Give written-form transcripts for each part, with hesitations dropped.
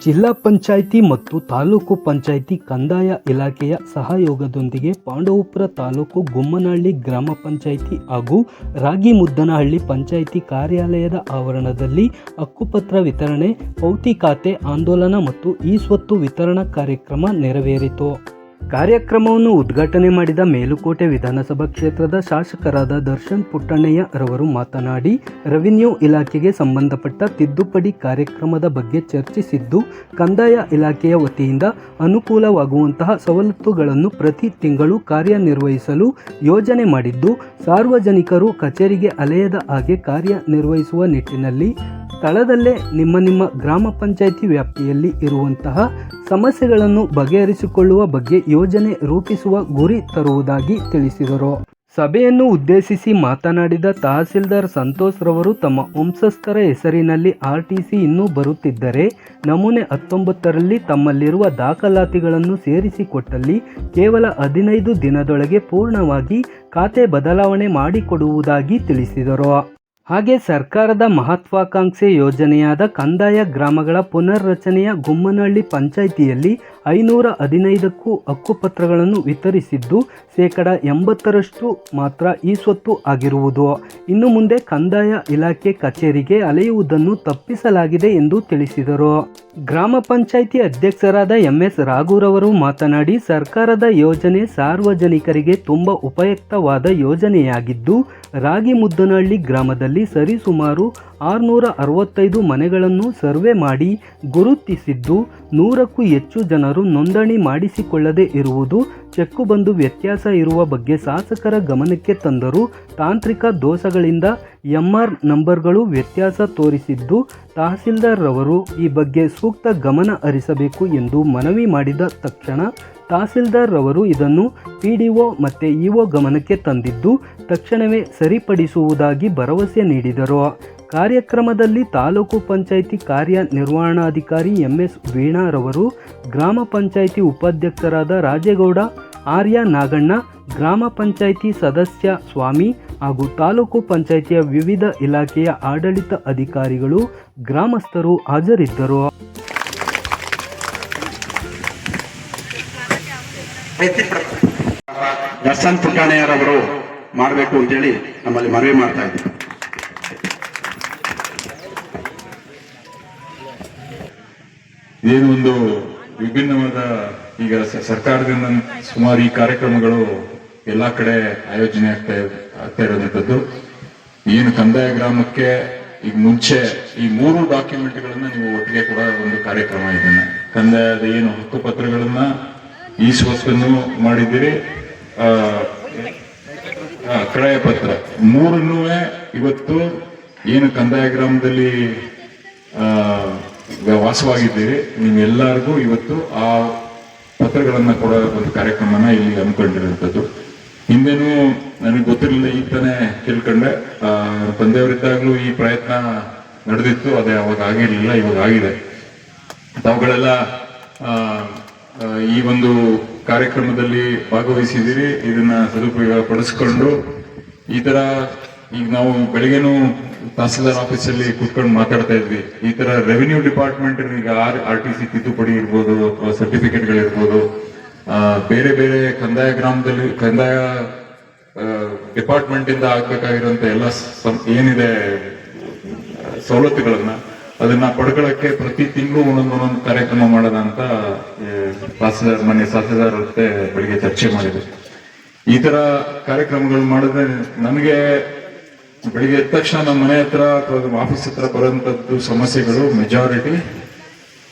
ಜಿಲ್ಲಾ ಪಂಚಾಯಿತಿ ಮತ್ತು ತಾಲೂಕು ಪಂಚಾಯಿತಿ ಕಂದಾಯ ಇಲಾಖೆಯ ಸಹಯೋಗದೊಂದಿಗೆ ಪಾಂಡವಪುರ ತಾಲೂಕು ಗುಮ್ಮನಹಳ್ಳಿ ಗ್ರಾಮ ಪಂಚಾಯಿತಿ ಹಾಗೂ ರಾಗಿಮುದ್ದನಹಳ್ಳಿ ಪಂಚಾಯಿತಿ ಕಾರ್ಯಾಲಯದ ಆವರಣದಲ್ಲಿ ಹಕ್ಕುಪತ್ರ ವಿತರಣೆ, ಪೌತಿ ಖಾತೆ ಆಂದೋಲನ ಮತ್ತು ಇ-ಸ್ವತ್ತು ವಿತರಣಾ ಕಾರ್ಯಕ್ರಮ ನೆರವೇರಿತು. ಕಾರ್ಯಕ್ರಮವನ್ನು ಉದ್ಘಾಟನೆ ಮಾಡಿದ ಮೇಲುಕೋಟೆ ವಿಧಾನಸಭಾ ಕ್ಷೇತ್ರದ ಶಾಸಕರಾದ ದರ್ಶನ್ ಪುಟ್ಟಣ್ಣಯ್ಯ ರವರು ಮಾತನಾಡಿ, ರೆವಿನ್ಯೂ ಇಲಾಖೆಗೆ ಸಂಬಂಧಪಟ್ಟ ತಿದ್ದುಪಡಿ ಕಾರ್ಯಕ್ರಮದ ಬಗ್ಗೆ ಚರ್ಚಿಸಿದ್ದು, ಕಂದಾಯ ಇಲಾಖೆಯ ವತಿಯಿಂದ ಅನುಕೂಲವಾಗುವಂತಹ ಸವಲತ್ತುಗಳನ್ನು ಪ್ರತಿ ತಿಂಗಳು ಕಾರ್ಯನಿರ್ವಹಿಸಲು ಯೋಜನೆ ಮಾಡಿದ್ದು, ಸಾರ್ವಜನಿಕರು ಕಚೇರಿಗೆ ಅಲೆಯದ ಹಾಗೆ ಕಾರ್ಯನಿರ್ವಹಿಸುವ ನಿಟ್ಟಿನಲ್ಲಿ ಸ್ಥಳದಲ್ಲೇ ನಿಮ್ಮ ಗ್ರಾಮ ಪಂಚಾಯಿತಿ ವ್ಯಾಪ್ತಿಯಲ್ಲಿ ಇರುವಂತಹ ಸಮಸ್ಯೆಗಳನ್ನು ಬಗೆಹರಿಸಿಕೊಳ್ಳುವ ಬಗ್ಗೆ ಯೋಜನೆ ರೂಪಿಸುವ ಗುರಿ ತರುವುದಾಗಿ ತಿಳಿಸಿದರು. ಸಭೆಯನ್ನು ಉದ್ದೇಶಿಸಿ ಮಾತನಾಡಿದ ತಹಸೀಲ್ದಾರ್ ಸಂತೋಷ್ ರವರು, ತಮ್ಮ ವಂಶಸ್ಥರ ಹೆಸರಿನಲ್ಲಿ ಆರ್ಟಿಸಿ ಇನ್ನೂ ಬರುತ್ತಿದ್ದರೆ ನಮೂನೆ 19ರಲ್ಲಿ ತಮ್ಮಲ್ಲಿರುವ ದಾಖಲಾತಿಗಳನ್ನು ಸೇರಿಸಿಕೊಟ್ಟಲ್ಲಿ ಕೇವಲ 15 ದಿನದೊಳಗೆ ಪೂರ್ಣವಾಗಿ ಖಾತೆ ಬದಲಾವಣೆ ಮಾಡಿಕೊಡುವುದಾಗಿ ತಿಳಿಸಿದರು. ಹಾಗೆ ಸರ್ಕಾರದ ಮಹತ್ವಾಕಾಂಕ್ಷೆ ಯೋಜನೆಯಾದ ಕಂದಾಯ ಗ್ರಾಮಗಳ ಪುನರ್ರಚನೆಯ ಗುಮ್ಮನಹಳ್ಳಿ ಪಂಚಾಯಿತಿಯಲ್ಲಿ 515ಕ್ಕೂ ಹಕ್ಕುಪತ್ರಗಳನ್ನು ವಿತರಿಸಿದ್ದು, 80% ಮಾತ್ರ ಇ-ಸ್ವತ್ತು ಆಗಿರುವುದು. ಇನ್ನು ಮುಂದೆ ಕಂದಾಯ ಇಲಾಖೆ ಕಚೇರಿಗೆ ಅಲೆಯುವುದನ್ನು ತಪ್ಪಿಸಲಾಗಿದೆ ಎಂದು ತಿಳಿಸಿದರು. ಗ್ರಾಮ ಪಂಚಾಯಿತಿ ಅಧ್ಯಕ್ಷರಾದ MS ರಾಘುರವರು ಮಾತನಾಡಿ, ಸರ್ಕಾರದ ಯೋಜನೆ ಸಾರ್ವಜನಿಕರಿಗೆ ತುಂಬ ಉಪಯುಕ್ತವಾದ ಯೋಜನೆಯಾಗಿದ್ದು, ರಾಗಿಮುದ್ದನಹಳ್ಳಿ ಗ್ರಾಮದಲ್ಲಿ ಸರಿಸುಮಾರು 665 ಮನೆಗಳನ್ನು ಸರ್ವೆ ಮಾಡಿ ಗುರುತಿಸಿದ್ದು, 100ಕ್ಕೂ ಹೆಚ್ಚು ಜನರು ನೋಂದಣಿ ಮಾಡಿಸಿಕೊಳ್ಳದೆ ಇರುವುದು, ಚೆಕ್ಕು ಬಂದು ವ್ಯತ್ಯಾಸ ಇರುವ ಬಗ್ಗೆ ಶಾಸಕರ ಗಮನಕ್ಕೆ ತಂದರೂ ತಾಂತ್ರಿಕ ದೋಷಗಳಿಂದ MR ನಂಬರ್ಗಳು ವ್ಯತ್ಯಾಸ ತೋರಿಸಿದ್ದು, ತಹಸೀಲ್ದಾರ್ ರವರು ಈ ಬಗ್ಗೆ ಸೂಕ್ತ ಗಮನ ಹರಿಸಬೇಕು ಎಂದು ಮನವಿ ಮಾಡಿದ ತಕ್ಷಣ ತಹಸೀಲ್ದಾರ್ ರವರು ಇದನ್ನು PDO ಮತ್ತು EO ಗಮನಕ್ಕೆ ತಂದಿದ್ದು, ತಕ್ಷಣವೇ ಸರಿಪಡಿಸುವುದಾಗಿ ಭರವಸೆ ನೀಡಿದರು. ಕಾರ್ಯಕ್ರಮದಲ್ಲಿ ತಾಲೂಕು ಪಂಚಾಯಿತಿ ಕಾರ್ಯನಿರ್ವಹಣಾಧಿಕಾರಿ MS ವೀಣಾ ರವರು, ಗ್ರಾಮ ಪಂಚಾಯಿತಿ ಉಪಾಧ್ಯಕ್ಷರಾದ ರಾಜೇಗೌಡ, ಆರ್ಯ ನಾಗಣ್ಣ, ಗ್ರಾಮ ಪಂಚಾಯಿತಿ ಸದಸ್ಯ ಸ್ವಾಮಿ ಹಾಗೂ ತಾಲೂಕು ಪಂಚಾಯಿತಿಯ ವಿವಿಧ ಇಲಾಖೆಯ ಆಡಳಿತ ಅಧಿಕಾರಿಗಳು, ಗ್ರಾಮಸ್ಥರು ಹಾಜರಿದ್ದರು. ದರ್ಶನ್ ಪುಟ್ಟಣ್ಣಯ್ಯರವರು ಮಾಡಬೇಕು ಅಂತೇಳಿ ನಮ್ಮಲ್ಲಿ ಮನವಿ ಮಾಡ್ತಾ ಇದ್ದೀವಿ. ಏನು ಒಂದು ವಿಭಿನ್ನವಾದ ಈಗ ಸರ್ಕಾರದಿಂದ ಸುಮಾರು ಈ ಕಾರ್ಯಕ್ರಮಗಳು ಎಲ್ಲಾ ಕಡೆ ಆಯೋಜನೆ ಆಗ್ತಾ ಇರೋದಂಥದ್ದು. ಏನು ಕಂದಾಯ ಗ್ರಾಮಕ್ಕೆ ಈಗ ಮುಂಚೆ ಈ 3 ಡಾಕ್ಯುಮೆಂಟ್ಗಳನ್ನ ನೀವು ಒಟ್ಟಿಗೆ ಕೂಡ ಒಂದು ಕಾರ್ಯಕ್ರಮ, ಇದನ್ನ ಕಂದಾಯದ ಏನು ಹಕ್ಕುಪತ್ರಗಳನ್ನ ಇ-ಸ್ವತ್ತನ್ನು ಮಾಡಿದ್ದೀರಿ, ಕ್ರಯ ಪತ್ರ 3ನ್ನೂ ಇವತ್ತು ಏನು ಕಂದಾಯ ಗ್ರಾಮದಲ್ಲಿ ವಾಸವಾಗಿದ್ದೀರಿ ನೀವೆಲ್ಲರಿಗೂ ಇವತ್ತು ಆ ಪತ್ರಗಳನ್ನ ಕೊಡೋ ಒಂದು ಕಾರ್ಯಕ್ರಮನ ಇಲ್ಲಿ ಹಮ್ಮಿಕೊಂಡಿರುವಂಥದ್ದು. ಹಿಂದೆನೂ ನನಗೆ ಗೊತ್ತಿರಲಿಲ್ಲ, ಈಗ ತಾನೇ ತಿಳ್ಕೊಂಡೆ. ತಂದೆಯವರಿದ್ದಾಗಲೂ ಈ ಪ್ರಯತ್ನ ನಡೆದಿತ್ತು, ಅದೇ ಅವಾಗ ಆಗಿರಲಿಲ್ಲ, ಇವಾಗ ಆಗಿದೆ. ತಾವುಗಳೆಲ್ಲ ಈ ಒಂದು ಕಾರ್ಯಕ್ರಮದಲ್ಲಿ ಭಾಗವಹಿಸಿದ್ದೀರಿ. ಇದನ್ನ ಸದುಪಯೋಗ ಪಡಿಸ್ಕೊಂಡು ಈ ತರ ಈಗ ನಾವು ಬೆಳಿಗ್ಗೆನೂ ತಹಸೀಲ್ದಾರ್ ಆಫೀಸಲ್ಲಿ ಕೂತ್ಕೊಂಡು ಮಾತಾಡ್ತಾ ಇದ್ವಿ. ಈ ತರ ರೆವಿನ್ಯೂ ಡಿಪಾರ್ಟ್ಮೆಂಟ್ ಈಗ RTC ತಿದ್ದುಪಡಿ ಇರ್ಬೋದು, ಸರ್ಟಿಫಿಕೇಟ್ಗಳಿರ್ಬೋದು, ಬೇರೆ ಬೇರೆ ಕಂದಾಯ ಗ್ರಾಮದಲ್ಲಿ ಕಂದಾಯ ಡಿಪಾರ್ಟ್ಮೆಂಟ್ ಇಂದ ಆಗ್ಬೇಕಾಗಿರುವಂತ ಎಲ್ಲ ಏನಿದೆ ಸವಲತ್ತುಗಳನ್ನ ಅದನ್ನ ಪಡ್ಕೊಳ್ಳಕ್ಕೆ ಪ್ರತಿ ತಿಂಗಳು ಒಂದೊಂದು ಕಾರ್ಯಕ್ರಮ ಮಾಡೋಣ ಅಂತ ಮಾನ್ಯ ತಹಸೀಲ್ದಾರ್ ಜೊತೆ ಬೆಳಿಗ್ಗೆ ಚರ್ಚೆ ಮಾಡಿದ್ರು. ಈ ತರ ಕಾರ್ಯಕ್ರಮಗಳು ಮಾಡಿದ್ರೆ ನನಗೆ ಬೆಳಿಗ್ಗೆ ಎದ್ದ ತಕ್ಷಣ ನಮ್ಮ ಮನೆ ಹತ್ರ ಅಥವಾ ಆಫೀಸ್ ಹತ್ರ ಬರುವಂತದ್ದು ಸಮಸ್ಯೆಗಳು ಮೆಜಾರಿಟಿ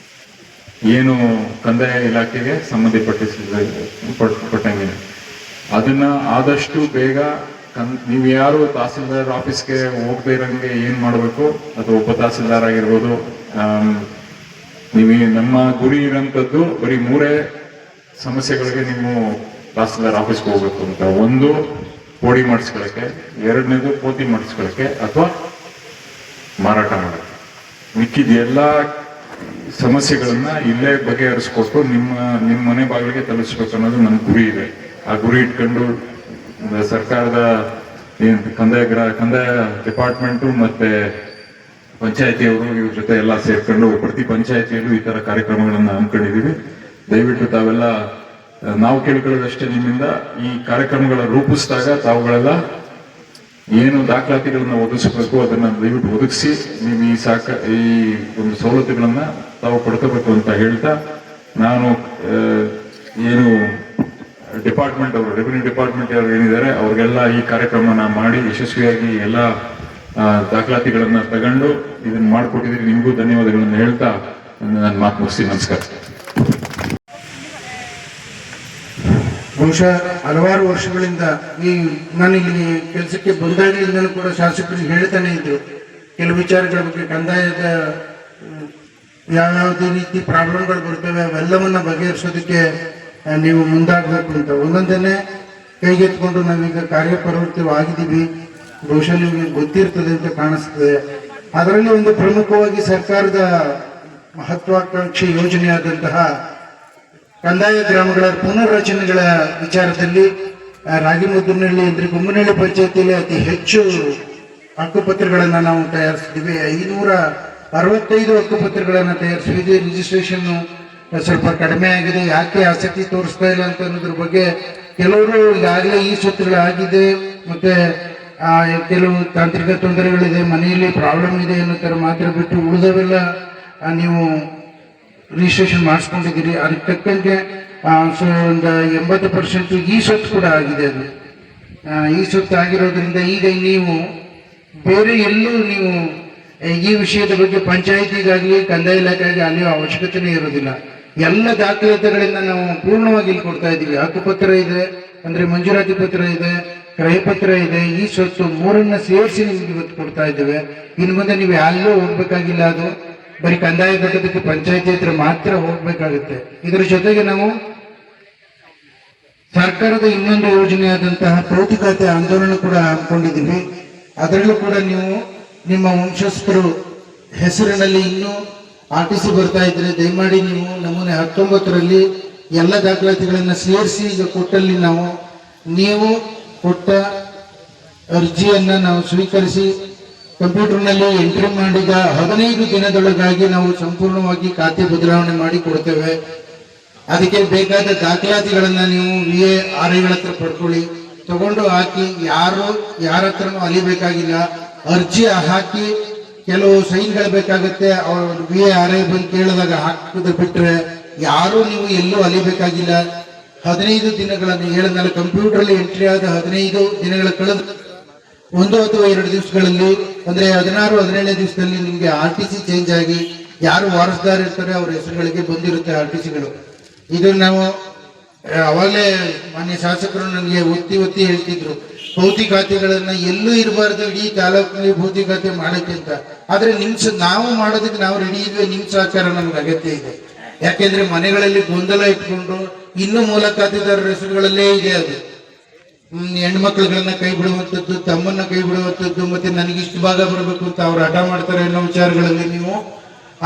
ಏನು ಕಂದಾಯ ಇಲಾಖೆಗೆ ಸಂಬಂಧಪಟ್ಟಂಗಿದೆ. ಅದನ್ನ ಆದಷ್ಟು ಬೇಗ ನೀವು ಯಾರು ತಹಸೀಲ್ದಾರ್ ಆಫೀಸ್ಗೆ ಹೋಗದೆ ಇರಂಗೆ ಏನ್ ಮಾಡಬೇಕು, ಅಥವಾ ಉಪ ತಹಸೀಲ್ದಾರ್ ಆಗಿರ್ಬೋದು, ನಮ್ಮ ಗುರಿ ಇರೋಂಥದ್ದು ಬರೀ 3 ಸಮಸ್ಯೆಗಳಿಗೆ ನೀವು ತಹಸೀಲ್ದಾರ್ ಆಫೀಸ್ಗೆ ಹೋಗ್ಬೇಕು ಅಂತ. ಒಂದು ಪೋಡಿ ಮಾಡಿಸ್ಕೊಳಕ್ಕೆ, 2ನೇದು ಪೋತಿ ಮಾಡಿಸ್ಕೊಳಕ್ಕೆ ಅಥವಾ ಮಾರಾಟ ಮಾಡಕ್ಕೆ. ಮಿಕ್ಕಿದ ಎಲ್ಲಾ ಸಮಸ್ಯೆಗಳನ್ನ ಇಲ್ಲೇ ಬಗೆಹರಿಸ್ಕೊಟ್ಟು ನಿಮ್ಮ ಮನೆ ಬಾಗಿಲಿಗೆ ತಲುಪಿಸ್ಬೇಕು ಅನ್ನೋದು ನನ್ನ ಗುರಿ ಇದೆ. ಆ ಗುರಿ ಇಟ್ಕೊಂಡು ಸರ್ಕಾರದ ಕಂದಾಯ ಡಿಪಾರ್ಟ್ಮೆಂಟು ಮತ್ತೆ ಪಂಚಾಯತಿಯವರು ಇವ್ರ ಜೊತೆ ಎಲ್ಲ ಸೇರ್ಕೊಂಡು ಪ್ರತಿ ಪಂಚಾಯತಿಯಲ್ಲೂ ಈ ತರ ಕಾರ್ಯಕ್ರಮಗಳನ್ನ ಹಮ್ಮಿಕೊಂಡಿದೀವಿ. ದಯವಿಟ್ಟು ತಾವೆಲ್ಲ ನಾವು ಕೇಳ್ಕೊಳ್ಳೋದಷ್ಟೇ ನಿಮ್ಮಿಂದ ಈ ಕಾರ್ಯಕ್ರಮಗಳ ರೂಪಿಸಿದಾಗ ತಾವುಗಳೆಲ್ಲ ಏನು ದಾಖಲಾತಿಗಳನ್ನ ಒದಗಿಸಬೇಕು ಅದನ್ನ ದಯವಿಟ್ಟು ಒದಗಿಸಿ ನೀವು ಈ ಒಂದು ಸವಲತ್ತುಗಳನ್ನ ತಾವು ಪಡ್ಕೋಬೇಕು ಅಂತ ಹೇಳ್ತಾ ನಾನು ಏನು ಡಿಪಾರ್ಟ್ಮೆಂಟ್ ಅವರು ರೆವಿನ್ಯೂ ಡಿಪಾರ್ಟ್ಮೆಂಟ್ ಅವರು ಏನಿದ್ದಾರೆ ಅವ್ರಿಗೆಲ್ಲ ಈ ಕಾರ್ಯಕ್ರಮನ ಮಾಡಿ ಯಶಸ್ವಿಯಾಗಿ ಎಲ್ಲ ದಾಖಲಾತಿಗಳನ್ನ ತಗೊಂಡು ಇದನ್ನ ಮಾಡಿಕೊಟ್ಟಿದ್ದೀರಿ. ನಿಮಗೂ ಧನ್ಯವಾದಗಳನ್ನ ಹೇಳ್ತಾ ನಾನು ಮಾತು ಮುಗಿಸ್ತೀನಿ. ನಮಸ್ಕಾರ. ಬಹುಶಃ ಹಲವಾರು ವರ್ಷಗಳಿಂದ ನಾನು ಇಲ್ಲಿ ಕೆಲಸಕ್ಕೆ ಬಂದಾಗಲಿಂದಲೂ ಕೂಡ ಶಾಸಕರಿಗೆ ಹೇಳ್ತಾನೆ ಇದ್ರು ಕೆಲವು ವಿಚಾರಗಳ ಬಗ್ಗೆ, ಕಂದಾಯದ ಯಾವ್ಯಾವುದೇ ರೀತಿ ಪ್ರಾಬ್ಲಮ್ಗಳು ಬರ್ತವೆ ಅವೆಲ್ಲವನ್ನ ಬಗೆಹರಿಸೋದಕ್ಕೆ ನೀವು ಮುಂದಾಗಬೇಕು ಅಂತ ಒಂದೊಂದನ್ನೇ ಕೈಗೆತ್ಕೊಂಡು ನಾವೀಗ ಕಾರ್ಯಪ್ರವೃತ್ತವಾಗಿದ್ದೀವಿ. ಬಹುಶಃ ನಿಮಗೆ ಗೊತ್ತಿರ್ತದೆ ಅಂತ ಕಾಣಿಸ್ತದೆ. ಅದರಲ್ಲಿ ಒಂದು ಪ್ರಮುಖವಾಗಿ ಸರ್ಕಾರದ ಮಹತ್ವಾಕಾಂಕ್ಷಿ ಯೋಜನೆಯಾದಂತಹ ಕಂದಾಯ ಗ್ರಾಮಗಳ ಪುನರ್ರಚನೆಗಳ ವಿಚಾರದಲ್ಲಿ ರಾಗಿಮುದ್ದನಹಳ್ಳಿ ಅಂದ್ರೆ ಗುಮ್ಮನಹಳ್ಳಿ ಪಂಚಾಯತಿಯಲ್ಲಿ ಅತಿ ಹೆಚ್ಚು ಹಕ್ಕುಪತ್ರಗಳನ್ನು ನಾವು ತಯಾರಿಸಿದ್ದೀವಿ. 565 ಹಕ್ಕುಪತ್ರಗಳನ್ನು ತಯಾರಿಸಿದ್ದೀವಿ. ರಿಜಿಸ್ಟ್ರೇಷನ್ ಸ್ವಲ್ಪ ಕಡಿಮೆ ಆಗಿದೆ. ಯಾಕೆ ಆಸಕ್ತಿ ತೋರಿಸ್ತಾ ಇಲ್ಲ ಅಂತ ಅನ್ನೋದ್ರ ಬಗ್ಗೆ ಕೆಲವರು ಈಗಾಗಲೇ ಈ ಸ್ವತ್ತುಗಳಾಗಿದೆ, ಮತ್ತೆ ಕೆಲವು ತಾಂತ್ರಿಕ ತೊಂದರೆಗಳಿದೆ, ಮನೆಯಲ್ಲಿ ಪ್ರಾಬ್ಲಮ್ ಇದೆ ಅನ್ನೋ ಥರ ಮಾತ್ರ ಬಿಟ್ಟು ಉಳಿದವೆಲ್ಲ ನೀವು ರಿಜಿಸ್ಟ್ರೇಷನ್ ಮಾಡಿಸ್ಕೊಂಡಿದ್ದೀರಿ. ಅದಕ್ಕೆ ತಕ್ಕಂಗೆ ಒಂದು 80% ಈ ಸ್ವತ್ತು ಕೂಡ ಆಗಿದೆ. ಅದು ಈ ಸ್ವತ್ತು ಆಗಿರೋದ್ರಿಂದ ಈಗ ನೀವು ಬೇರೆ ಎಲ್ಲೂ ನೀವು ಈ ವಿಷಯದ ಬಗ್ಗೆ ಪಂಚಾಯತಿಗಾಗಲಿ ಕಂದಾಯ ಇಲಾಖೆಗೆ ಅಲ್ಲಿಯೋ ಅವಶ್ಯಕತೆನೇ ಇರೋದಿಲ್ಲ. ಎಲ್ಲ ದಾಖಲಾತಿಗಳಿಂದ ನಾವು ಪೂರ್ಣವಾಗಿ ಇಲ್ಲಿ ಕೊಡ್ತಾ ಇದ್ದೀವಿ. ಹಕ್ಕುಪತ್ರ ಇದೆ, ಅಂದ್ರೆ ಮಂಜೂರಾತಿ ಪತ್ರ ಇದೆ, ಕ್ರಯಪತ್ರ ಇದೆ, ಈ ಸ್ವತ್ತು ಮೂರನ್ನ ಸೇರಿಸಿ ನಿಮ್ಗೆ ಇವತ್ತು ಕೊಡ್ತಾ ಇದ್ದೇವೆ. ಇನ್ನು ಮುಂದೆ ನೀವು ಎಲ್ಲೂ ಹೋಗ್ಬೇಕಾಗಿಲ್ಲ. ಅದು ಬರೀ ಕಂದಾಯ ಘಟಕಕ್ಕೆ ಪಂಚಾಯತಿ ಹತ್ರ ಮಾತ್ರ ಹೋಗ್ಬೇಕಾಗುತ್ತೆ. ಇದರ ಜೊತೆಗೆ ನಾವು ಸರ್ಕಾರದ ಇನ್ನೊಂದು ಯೋಜನೆಯಾದಂತಹ ಭೌತಿಕತೆ ಆಂದೋಲನ ಕೂಡ ಹಮ್ಮಿಕೊಂಡಿದ್ದೀವಿ. ಅದರಲ್ಲೂ ಕೂಡ ನೀವು ನಿಮ್ಮ ವಂಶಸ್ಥರು ಹೆಸರಿನಲ್ಲಿ ಇನ್ನೂ RTC ಬರ್ತಾ ಇದ್ರೆ ದಯಮಾಡಿ ನೀವು ನಮೂನೆ 19ರಲ್ಲಿ ಎಲ್ಲ ದಾಖಲಾತಿಗಳನ್ನ ಸೇರಿಸಿ ಈಗ ಕೊಟ್ಟಲ್ಲಿ ನೀವು ಕೊಟ್ಟ ಅರ್ಜಿಯನ್ನ ನಾವು ಸ್ವೀಕರಿಸಿ ಕಂಪ್ಯೂಟರ್ನಲ್ಲಿ ಎಂಟ್ರಿ ಮಾಡಿದ 15 ದಿನದೊಳಗಾಗಿ ನಾವು ಸಂಪೂರ್ಣವಾಗಿ ಖಾತೆ ಬದಲಾವಣೆ ಮಾಡಿ ಕೊಡ್ತೇವೆ. ಅದಕ್ಕೆ ಬೇಕಾದ ದಾಖಲಾತಿಗಳನ್ನ ನೀವು VARIಗಳ ಹತ್ರ ಪಡ್ಕೊಳ್ಳಿ, ತಗೊಂಡು ಹಾಕಿ. ಯಾರ ಹತ್ರನೂ ಅಲಿಬೇಕಾಗಿಲ್ಲ. ಅರ್ಜಿ ಹಾಕಿ ಕೆಲವು ಸೈನ್ಗಳು ಬೇಕಾಗುತ್ತೆ, VARI ಬಂದು ಕೇಳಿದಾಗ ಹಾಕಿದ ಬಿಟ್ರೆ ಯಾರು ನೀವು ಎಲ್ಲೂ ಅಲಿಬೇಕಾಗಿಲ್ಲ. 15 ದಿನಗಳನ್ನು ಹೇಳಿದ್ಮೇಲೆ ಕಂಪ್ಯೂಟರ್ಲಿ ಎಂಟ್ರಿ ಆದ 15 ದಿನಗಳ ಕಳೆದ 1 ಅಥವಾ 2 ದಿವಸಗಳಲ್ಲಿ ಅಂದ್ರೆ 16-17ನೇ ದಿವಸದಲ್ಲಿ ನಿಮಗೆ RTC ಚೇಂಜ್ ಆಗಿ ಯಾರು ವಾರಸುದಾರ ಇರ್ತಾರೆ ಅವ್ರ ಹೆಸರುಗಳಿಗೆ ಬಂದಿರುತ್ತೆ RTCಗಳು. ಇದು ನಾವು ಅವಾಗಲೇ ಮಾನ್ಯ ಶಾಸಕರು ನನಗೆ ಒತ್ತಿ ಹೇಳ್ತಿದ್ರು, ಭೌತಿಕ ಖಾತೆಗಳನ್ನ ಎಲ್ಲೂ ಇರಬಾರ್ದು ಇಡೀ ತಾಲೂಕಿನಲ್ಲಿ ಭೌತಿಕ ಖಾತೆ ಮಾಡಕ್ಕೆ ಅಂತ. ಆದ್ರೆ ನಾವು ಮಾಡೋದಕ್ಕೆ ನಾವು ರೆಡಿ ಇದ್ವಿ. ನಿಮ್ಮ ಸಹಕಾರ ನಮ್ಗೆ ಅಗತ್ಯ ಇದೆ. ಯಾಕೆಂದ್ರೆ ಮನೆಗಳಲ್ಲಿ ಗೊಂದಲ ಇಟ್ಕೊಂಡು ಇನ್ನೂ ಮೂಲ ಖಾತೆದಾರರ ಹೆಸರುಗಳಲ್ಲೇ ಇದೆ. ಅದು ಹೆಣ್ಮಕ್ಳುಗಳನ್ನ ಕೈ ಬಿಡುವಂಥದ್ದು, ತಮ್ಮನ್ನ ಕೈ ಬಿಡುವಂಥದ್ದು, ಮತ್ತೆ ನನಗಿಷ್ಟು ಭಾಗ ಬರಬೇಕು ಅಂತ ಅವ್ರು ಹಠ ಮಾಡ್ತಾರೆ ಅನ್ನೋ ವಿಚಾರಗಳಲ್ಲಿ ನೀವು